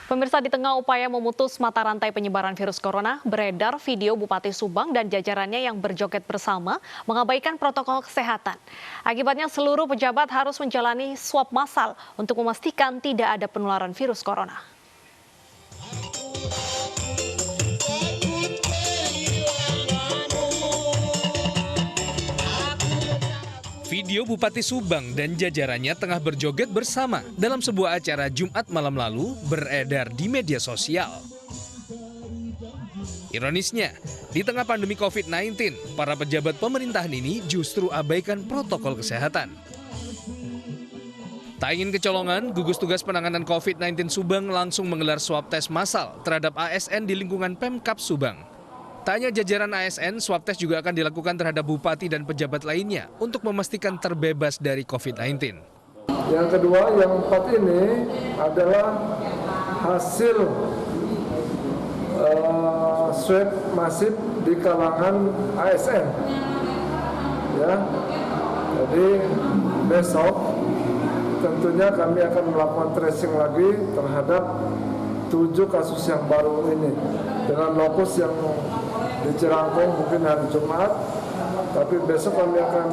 Pemirsa, di tengah upaya memutus mata rantai penyebaran virus corona, beredar video Bupati Subang dan jajarannya yang berjoget bersama mengabaikan protokol kesehatan. Akibatnya seluruh pejabat harus menjalani swab massal untuk memastikan tidak ada penularan virus corona. Video Bupati Subang dan jajarannya tengah berjoget bersama dalam sebuah acara Jumat malam lalu beredar di media sosial. Ironisnya, di tengah pandemi COVID-19, para pejabat pemerintahan ini justru abaikan protokol kesehatan. Tak ingin kecolongan, gugus tugas penanganan COVID-19 Subang langsung menggelar swab tes massal terhadap ASN di lingkungan Pemkab Subang. Tak hanya jajaran ASN, swab tes juga akan dilakukan terhadap bupati dan pejabat lainnya untuk memastikan terbebas dari COVID-19. Yang kedua, yang 4 ini adalah hasil swab masif di kalangan ASN. Ya, jadi besok tentunya kami akan melakukan tracing lagi terhadap 7 kasus yang baru ini dengan lokus yang di Cirangkong mungkin hari Jumat, tapi besok kami akan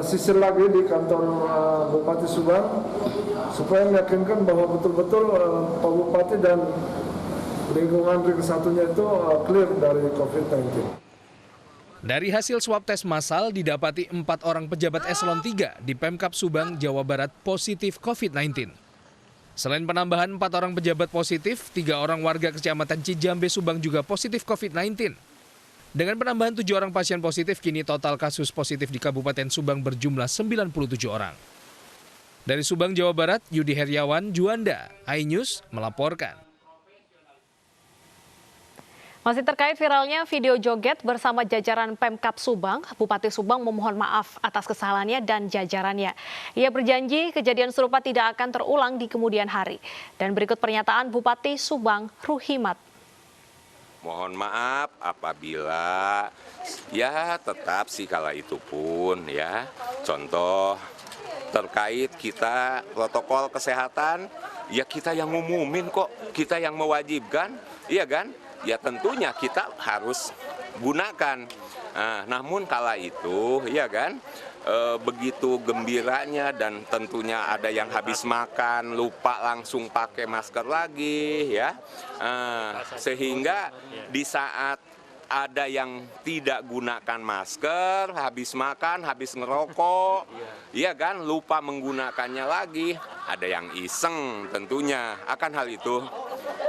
sisir lagi di kantor Bupati Subang supaya meyakinkan bahwa betul-betul Pak Bupati dan lingkungan ring satunya itu clear dari COVID-19. Dari hasil swab tes massal didapati 4 orang pejabat eselon 3 di Pemkab Subang, Jawa Barat positif COVID-19. Selain penambahan 4 orang pejabat positif, 3 orang warga Kecamatan Cijambe Subang juga positif COVID-19. Dengan penambahan 7 orang pasien positif, kini total kasus positif di Kabupaten Subang berjumlah 97 orang. Dari Subang, Jawa Barat, Yudi Heriawan, Juanda, iNews melaporkan. Masih terkait viralnya video joget bersama jajaran Pemkab Subang, Bupati Subang memohon maaf atas kesalahannya dan jajarannya. Ia berjanji kejadian serupa tidak akan terulang di kemudian hari. Dan berikut pernyataan Bupati Subang, Ruhimat. Mohon maaf apabila ya tetap sih kala itu pun ya. Contoh terkait kita protokol kesehatan, ya kita yang ngumumin kok, kita yang mewajibkan, iya kan? Ya tentunya kita harus gunakan. Namun kala itu, ya kan, begitu gembiranya dan tentunya ada yang habis makan lupa langsung pakai masker lagi, ya, sehingga di saat ada yang tidak gunakan masker, habis makan, habis ngerokok, ya kan, lupa menggunakannya lagi, ada yang iseng tentunya. Akan hal itu,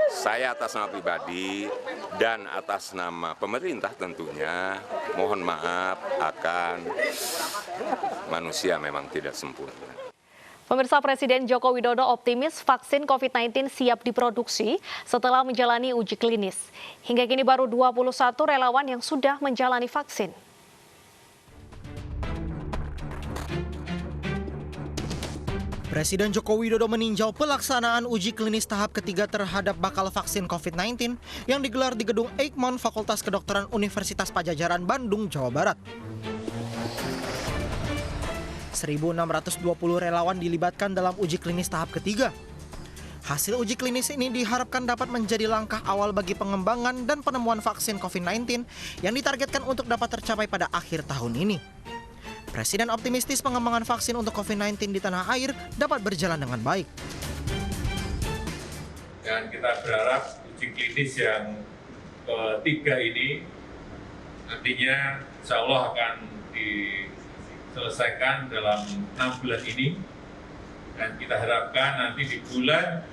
saya atas nama pribadi dan atas nama pemerintah tentunya mohon maaf akan manusia memang tidak sempurna. Pemirsa, Presiden Joko Widodo optimis vaksin COVID-19 siap diproduksi setelah menjalani uji klinis. Hingga kini baru 21 relawan yang sudah menjalani vaksin. Presiden Joko Widodo meninjau pelaksanaan uji klinis tahap ketiga terhadap bakal vaksin COVID-19 yang digelar di Gedung Eijkman Fakultas Kedokteran Universitas Padjadjaran, Bandung, Jawa Barat. 1.620 relawan dilibatkan dalam uji klinis tahap ketiga. Hasil uji klinis ini diharapkan dapat menjadi langkah awal bagi pengembangan dan penemuan vaksin COVID-19 yang ditargetkan untuk dapat tercapai pada akhir tahun ini. Presiden optimistis pengembangan vaksin untuk COVID-19 di tanah air dapat berjalan dengan baik. Dan kita berharap uji klinis yang ketiga ini nantinya insya Allah akan diselesaikan dalam 6 bulan ini. Dan kita harapkan nanti di bulan,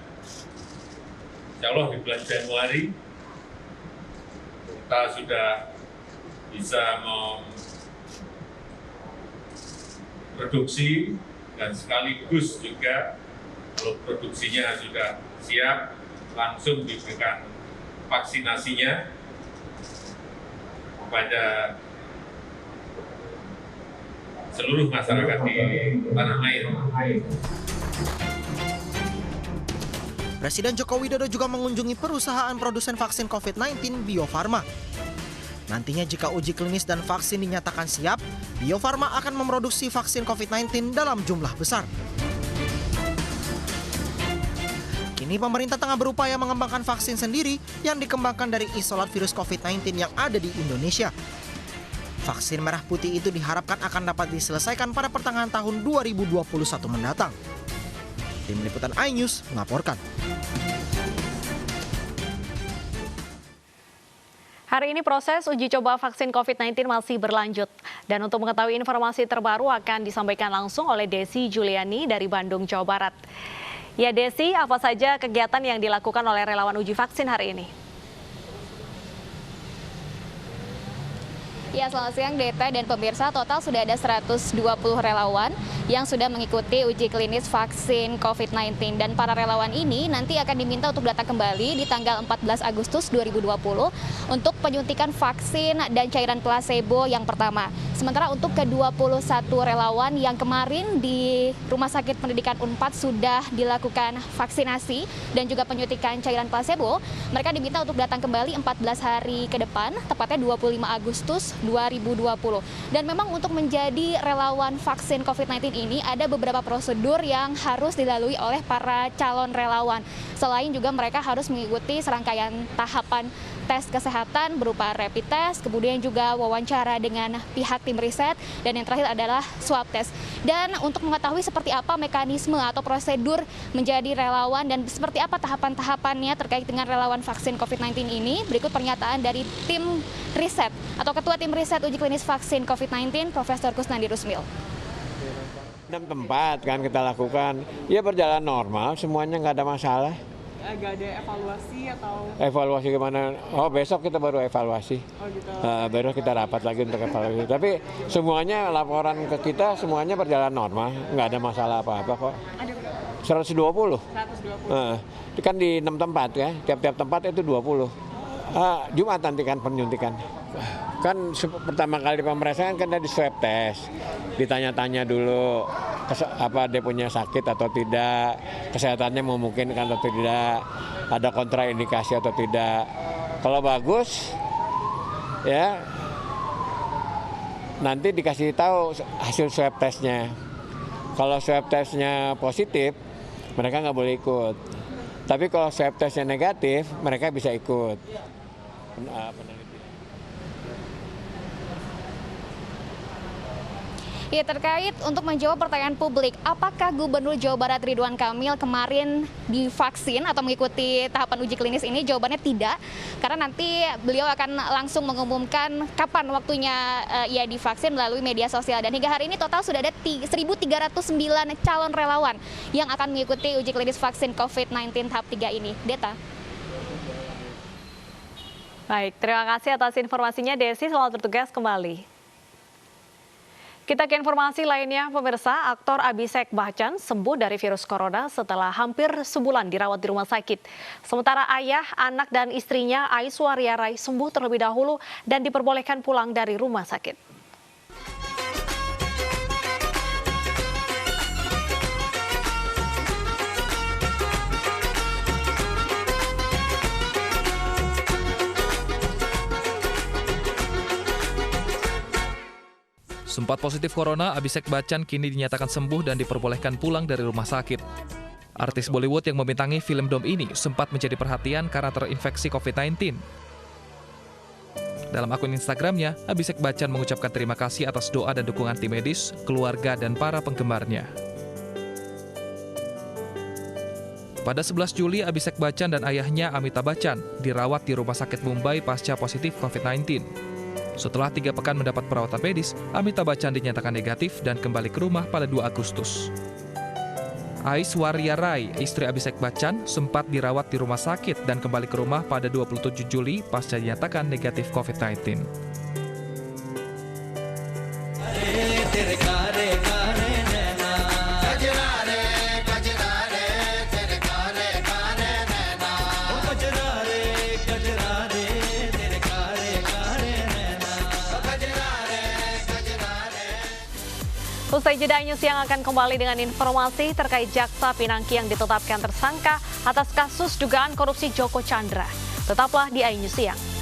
insya Allah di bulan Januari, kita sudah bisa memproduksi dan sekaligus juga kalau produksinya sudah siap, langsung diberikan vaksinasinya kepada seluruh masyarakat di tanah air. Presiden Joko Widodo juga mengunjungi perusahaan produsen vaksin COVID-19 Bio Farma. Nantinya jika uji klinis dan vaksin dinyatakan siap, Bio Farma akan memproduksi vaksin COVID-19 dalam jumlah besar. Kini pemerintah tengah berupaya mengembangkan vaksin sendiri yang dikembangkan dari isolat virus COVID-19 yang ada di Indonesia. Vaksin merah putih itu diharapkan akan dapat diselesaikan pada pertengahan tahun 2021 mendatang. Tim Liputan iNews melaporkan. Hari ini proses uji coba vaksin COVID-19 masih berlanjut. Dan untuk mengetahui informasi terbaru akan disampaikan langsung oleh Desi Juliani dari Bandung, Jawa Barat. Ya Desi, apa saja kegiatan yang dilakukan oleh relawan uji vaksin hari ini? Ya, selamat siang Deta dan pemirsa. Total sudah ada 120 relawan yang sudah mengikuti uji klinis vaksin COVID-19. Dan para relawan ini nanti akan diminta untuk datang kembali di tanggal 14 Agustus 2020 untuk penyuntikan vaksin dan cairan placebo yang pertama. Sementara untuk ke-21 relawan yang kemarin di Rumah Sakit Pendidikan Unpad sudah dilakukan vaksinasi dan juga penyuntikan cairan placebo, mereka diminta untuk datang kembali 14 hari ke depan, tepatnya 25 Agustus 2020. Dan memang untuk menjadi relawan vaksin COVID-19 ini ada beberapa prosedur yang harus dilalui oleh para calon relawan. Selain juga mereka harus mengikuti serangkaian tahapan tes kesehatan berupa rapid test, kemudian juga wawancara dengan pihak tim riset, dan yang terakhir adalah swab test. Dan untuk mengetahui seperti apa mekanisme atau prosedur menjadi relawan dan seperti apa tahapan-tahapannya terkait dengan relawan vaksin COVID-19 ini, berikut pernyataan dari tim riset atau Ketua Tim Riset Uji Klinis Vaksin COVID-19, Profesor Kusnandi Rusmil. 6 tempat kan kita lakukan, ya berjalan normal, semuanya nggak ada masalah. Agak ada evaluasi atau? Evaluasi gimana? Oh besok kita baru evaluasi. Oh gitu. Baru kita rapat lagi untuk evaluasi. Tapi semuanya laporan ke kita semuanya berjalan normal, nggak ada masalah apa-apa kok. Ada berapa? 120. 120. Itu kan di 6 tempat ya, tiap-tiap tempat itu 20. Jumat nanti kan penyuntikan. Kan pertama kali pemeriksaan kan ada di swab test, ditanya-tanya dulu apa dia punya sakit atau tidak, kesehatannya memungkinkan atau tidak, ada kontraindikasi atau tidak. Kalau bagus, ya nanti dikasih tahu hasil swab testnya. Kalau swab testnya positif, mereka nggak boleh ikut. Tapi kalau swab testnya negatif, mereka bisa ikut. Ya, terkait untuk menjawab pertanyaan publik, apakah Gubernur Jawa Barat Ridwan Kamil kemarin divaksin atau mengikuti tahapan uji klinis ini? Jawabannya tidak, karena nanti beliau akan langsung mengumumkan kapan waktunya ia divaksin melalui media sosial. Dan hingga hari ini total sudah ada 1.309 calon relawan yang akan mengikuti uji klinis vaksin COVID-19 tahap 3 ini. Deta. Baik, terima kasih atas informasinya Desi, selamat bertugas kembali. Kita ke informasi lainnya, pemirsa, aktor Abhishek Bachchan sembuh dari virus corona setelah hampir sebulan dirawat di rumah sakit. Sementara ayah, anak, dan istrinya Aishwarya Rai sembuh terlebih dahulu dan diperbolehkan pulang dari rumah sakit. Sempat positif corona, Abhishek Bachchan kini dinyatakan sembuh dan diperbolehkan pulang dari rumah sakit. Artis Bollywood yang membintangi film Dom ini sempat menjadi perhatian karena terinfeksi COVID-19. Dalam akun Instagramnya, Abhishek Bachchan mengucapkan terima kasih atas doa dan dukungan tim medis, keluarga, dan para penggemarnya. Pada 11 Juli, Abhishek Bachchan dan ayahnya Amitabh Bachchan dirawat di rumah sakit Mumbai pasca positif COVID-19. Setelah 3 pekan mendapat perawatan medis, Amitabh Bachchan dinyatakan negatif dan kembali ke rumah pada 2 Agustus. Aishwarya Rai, istri Abhishek Bachchan, sempat dirawat di rumah sakit dan kembali ke rumah pada 27 Juli pasca dinyatakan negatif COVID-19. Usai jeda News yang akan kembali dengan informasi terkait Jaksa Pinangki yang ditetapkan tersangka atas kasus dugaan korupsi Joko Chandra. Tetaplah di iNews Siang.